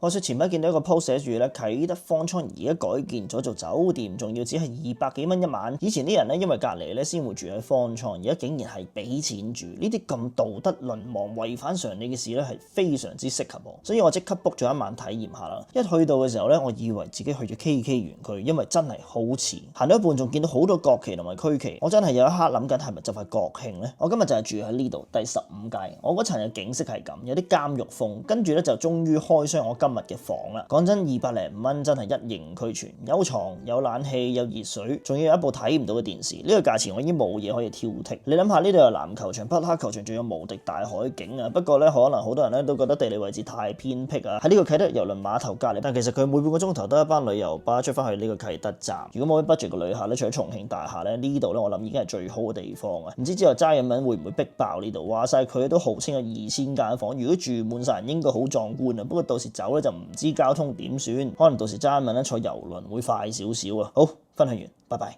話說前排見到一個 post 寫住咧，啟德方艙而家改建咗做酒店，仲要只係200幾蚊一晚。以前啲人咧因為隔離咧先會住喺方艙，而家竟然係俾錢住。呢啲咁道德淪亡、違反常理嘅事咧，係非常之適合我，所以我即刻 book 咗一晚體驗下啦。一去到嘅時候咧，我以為自己去咗 KK 園區，因為真係好似行到一半仲見到好多國旗同埋區旗，我真係有一刻諗緊係咪就快國慶咧？我今日就係住喺呢度第15屆，我嗰層嘅景色係咁，有啲監獄風，跟住咧就終於開箱我今日嘅房啦。講真，200零蚊真係一應俱全，有床、有冷氣、有熱水，仲要有一部睇唔到嘅電視。呢個價錢我已經冇嘢可以挑剔。你諗下，呢度有籃球場、匹克球場，仲有無敵大海景啊！不過咧，可能好多人咧都覺得地理位置太偏僻啊。喺呢個啟德郵輪碼頭隔離，但其實佢每半個鐘頭都一班旅遊巴出翻去呢個啟德站。如果冇 budget 嘅旅客咧，除咗重慶大廈咧，呢度咧我諗已經係最好嘅地方啊！唔知之後齋飲品會唔會逼爆呢度？話晒佢都號稱有2000間房，如果住滿晒人應該好壯觀啊！不過到時走咧就唔知交通點算，可能到時齋飲品咧坐郵輪會快少少啊！好，分享完，拜拜。